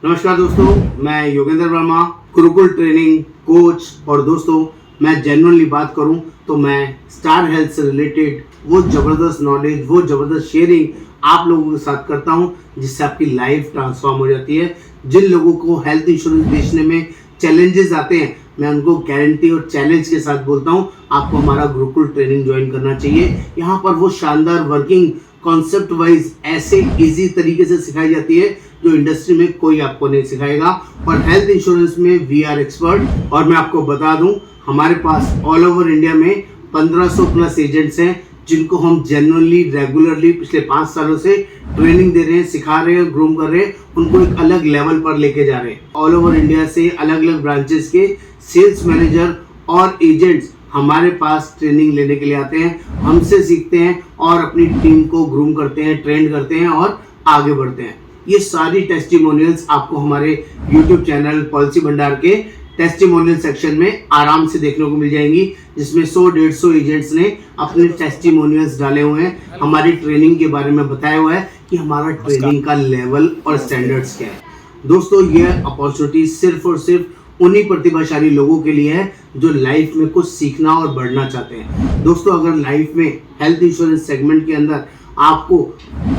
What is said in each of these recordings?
नमस्कार दोस्तों, मैं योगेंद्र वर्मा, गुरुकुल ट्रेनिंग कोच। और दोस्तों, मैं जेन्युइनली बात करूं तो मैं स्टार हेल्थ से रिलेटेड वो ज़बरदस्त नॉलेज, वो ज़बरदस्त शेयरिंग आप लोगों के साथ करता हूं जिससे आपकी लाइफ ट्रांसफॉर्म हो जाती है। जिन लोगों को हेल्थ इंश्योरेंस बेचने में चैलेंजेस आते हैं, मैं उनको गारंटी और चैलेंज के साथ बोलता हूं आपको हमारा गुरुकुल ट्रेनिंग ज्वाइन करना चाहिए। यहाँ पर वो शानदार वर्किंग कॉन्सेप्ट वाइज ऐसे इजी तरीके से सिखाई जाती है जो इंडस्ट्री में कोई आपको नहीं सिखाएगा। और हेल्थ इंश्योरेंस में वी आर एक्सपर्ट। और मैं आपको बता दूं, हमारे पास ऑल ओवर इंडिया में 1500 प्लस एजेंट्स हैं जिनको हम जेन्युइनली रेगुलरली पिछले 5 सालों से ट्रेनिंग दे रहे हैं, सिखा रहे हैं, ग्रूम कर रहे हैं, उनको एक अलग लेवल पर लेके जा रहे हैं। ऑल ओवर इंडिया से अलग अलग ब्रांचेस के सेल्स मैनेजर और एजेंट्स हमारे पास ट्रेनिंग लेने के लिए आते हैं, हमसे सीखते हैं और अपनी टीम को ग्रूम करते हैं, ट्रेन करते हैं और आगे बढ़ते हैं। ये सारी टेस्टिमोनियल्स आपको हमारे यूट्यूब चैनल पॉलिसी भंडार के टेस्टिमोनियल सेक्शन में आराम से देखने को मिल जाएंगी, जिसमें 100-150 एजेंट्स ने अपने टेस्टिमोनियल्स डाले हुए हैं, हमारी ट्रेनिंग के बारे में बताया हुआ है कि हमारा ट्रेनिंग का लेवल और स्टैंडर्ड्स क्या है। दोस्तों, ये अपॉर्चुनिटी सिर्फ और सिर्फ उन्हीं प्रतिभाशाली लोगों के लिए है जो लाइफ में कुछ सीखना और बढ़ना चाहते हैं। दोस्तों, अगर लाइफ में हेल्थ इंश्योरेंस सेगमेंट के अंदर आपको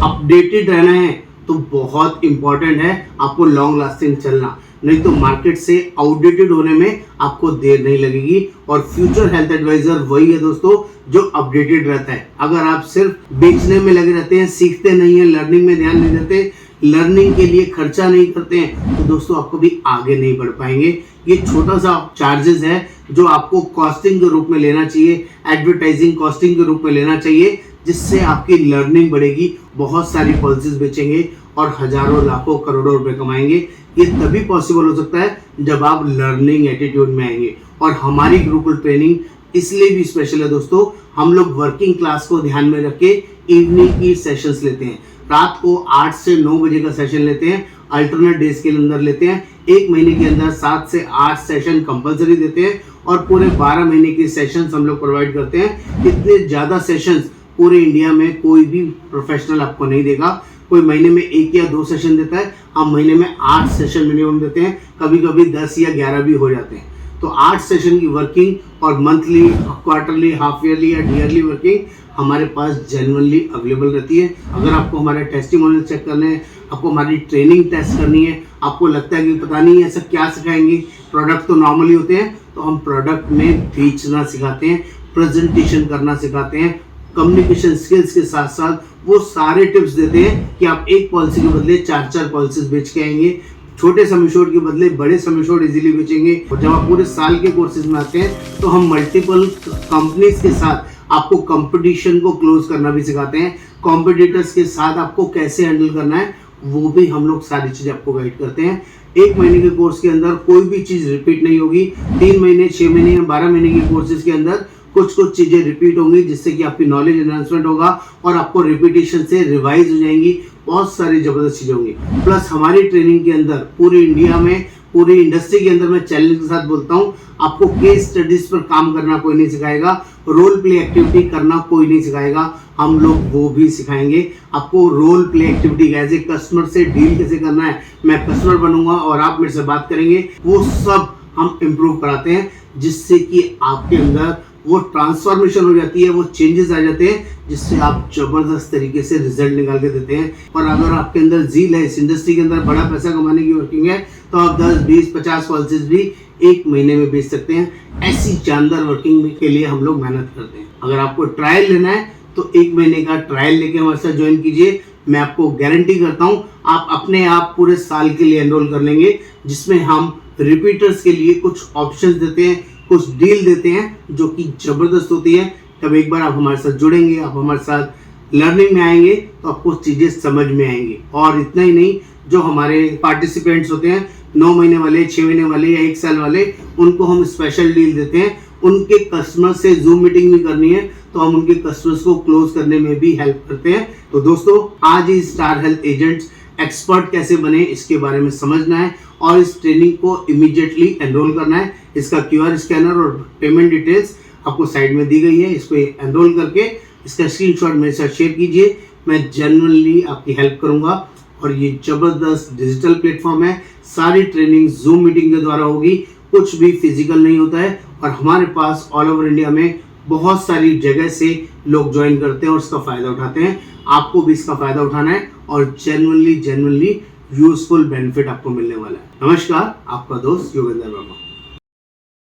अपडेटेड रहना है तो बहुत इंपॉर्टेंट है आपको लॉन्ग लास्टिंग चलना, नहीं तो मार्केट से आउटडेटेड होने में आपको देर नहीं लगेगी। और फ्यूचर हेल्थ एडवाइजर वही है दोस्तों जो अपडेटेड रहता है। अगर आप सिर्फ बेचने में लगे रहते हैं, सीखते नहीं है, लर्निंग में ध्यान नहीं देते, लर्निंग के लिए खर्चा नहीं करते हैं, तो दोस्तों आप कभी आगे नहीं बढ़ पाएंगे। ये छोटा सा चार्जेस है जो आपको कॉस्टिंग के रूप में लेना चाहिए, एडवर्टाइजिंग कॉस्टिंग के रूप में लेना चाहिए, जिससे आपकी लर्निंग बढ़ेगी, बहुत सारी पॉलिसीज बेचेंगे और हजारों लाखों करोड़ों रुपए कमाएंगे। ये तभी पॉसिबल हो सकता है जब आप लर्निंग एटीट्यूड में आएंगे। और हमारी गुरुकुल ट्रेनिंग इसलिए भी स्पेशल है दोस्तों, हम लोग वर्किंग क्लास को ध्यान में रख के इवनिंग की सेशंस लेते हैं। रात को 8 से 9 बजे का सेशन लेते हैं, अल्टरनेट डेज के अंदर लेते हैं। 1 महीने के अंदर 7 से 8 सेशन कंपलसरी देते हैं और पूरे 12 महीने के सेशंस हम लोग प्रोवाइड करते हैं। इतने ज़्यादा सेशंस पूरे इंडिया में कोई भी प्रोफेशनल आपको नहीं देगा। कोई महीने में 1 या 2 सेशन देता है, हम महीने में 8 सेशन मिनिमम देते हैं, कभी कभी 10 या 11 भी हो जाते हैं। तो 8 सेशन की वर्किंग और मंथली, क्वार्टरली, हाफ ईयरली या ईयरली वर्किंग हमारे पास जेन्युइनली अवेलेबल रहती है। अगर आपको हमारे टेस्टिमोनियल चेक करने हैं, आपको हमारी ट्रेनिंग टेस्ट करनी है, आपको लगता है कि पता नहीं ऐसा क्या सिखाएंगे, प्रोडक्ट तो नॉर्मली होते हैं, तो हम प्रोडक्ट में बेचना सिखाते हैं, प्रेजेंटेशन करना सिखाते हैं, कम्युनिकेशन स्किल्स के साथ साथ वो सारे टिप्स देते हैं कि आप एक पॉलिसी के बदले 4-4 पॉलिसीज बेच के आएंगे, छोटे समिशोर्ट के बदले बड़े समिशोर्ट इजीली बेचेंगे। और जब आप पूरे साल के कोर्सेज में आते हैं तो हम मल्टीपल कंपनीज के साथ आपको कंपटीशन को क्लोज करना भी सिखाते हैं, कॉम्पिटिटर्स के साथ आपको कैसे हैंडल करना है वो भी हम लोग सारी चीजें आपको गाइड करते हैं। 1 महीने के कोर्स के अंदर कोई भी चीज रिपीट नहीं होगी। 3 महीने, 6 महीने या 12 महीने के कोर्सेज के अंदर कुछ चीजें रिपीट होंगी, जिससे कि आपकी नॉलेज एनहांसमेंट होगा और आपको रिपीटेशन से रिवाइज हो जाएंगी। बहुत सारी जबरदस्त चीजें होंगी। प्लस हमारी ट्रेनिंग के अंदर पूरी इंडिया में, पूरी इंडस्ट्री के अंदर मैं चैलेंज के साथ बोलता हूँ, आपको केस स्टडीज पर काम करना कोई नहीं सिखाएगा, रोल प्ले एक्टिविटी करना कोई नहीं सिखाएगा, हम लोग वो भी सिखाएंगे। आपको role play activity as a customer से डील कैसे करना है, मैं कस्टमर बनूंगा और आप मेरे से बात करेंगे, वो सब हम इम्प्रूव कराते हैं, जिससे कि आपके अंदर वो ट्रांसफॉर्मेशन हो जाती है, वो चेंजेस आ जाते हैं, जिससे आप जबरदस्त तरीके से रिजल्ट निकाल के देते हैं। और अगर आपके अंदर जील है, इस इंडस्ट्री के अंदर बड़ा पैसा कमाने की वर्किंग है, तो आप 10, 20, 50 पॉलिसीज भी 1 महीने में बेच सकते हैं। ऐसी जानदार वर्किंग के लिए हम लोग मेहनत करते हैं। अगर आपको ट्रायल लेना है तो 1 महीने का ट्रायल लेके हमारे साथ ज्वाइन कीजिए। मैं आपको गारंटी करता हूँ आप अपने आप पूरे साल के लिए एनरोल कर लेंगे, जिसमें हम रिपीटर्स के लिए कुछ ऑप्शंस देते हैं, कुछ डील देते हैं जो कि जबरदस्त होती है। तब एक बार आप हमारे साथ जुड़ेंगे, आप हमारे साथ लर्निंग में आएंगे तो आपको चीजें समझ में आएंगी। और इतना ही नहीं, जो हमारे पार्टिसिपेंट्स होते हैं 9 महीने वाले, 6 महीने वाले या 1 साल वाले, उनको हम स्पेशल डील देते हैं। उनके कस्टमर से जूम मीटिंग भी करनी है तो हम उनके कस्टमर्स को क्लोज करने में भी हेल्प करते हैं। तो दोस्तों, आज ही स्टार हेल्थ एजेंट्स एक्सपर्ट कैसे बने इसके बारे में समझना है और इस ट्रेनिंग को इमीडिएटली एनरोल करना है। इसका QR स्कैनर और पेमेंट डिटेल्स आपको साइड में दी गई है, इसको एनरोल करके इसका स्क्रीनशॉट मेरे साथ शेयर कीजिए। मैं जेन्युइनली आपकी हेल्प करूंगा और ये जबरदस्त डिजिटल प्लेटफॉर्म है, सारी ट्रेनिंग जूम मीटिंग के द्वारा होगी, कुछ भी फिजिकल नहीं होता है। और हमारे पास ऑल ओवर इंडिया में बहुत सारी जगह से लोग ज्वाइन करते हैं और इसका फायदा उठाते हैं। आपको भी इसका फायदा उठाना है और जेन्युइनली यूजफुल बेनिफिट आपको मिलने वाला है। नमस्कार, आपका दोस्त योगेंद्र वर्मा।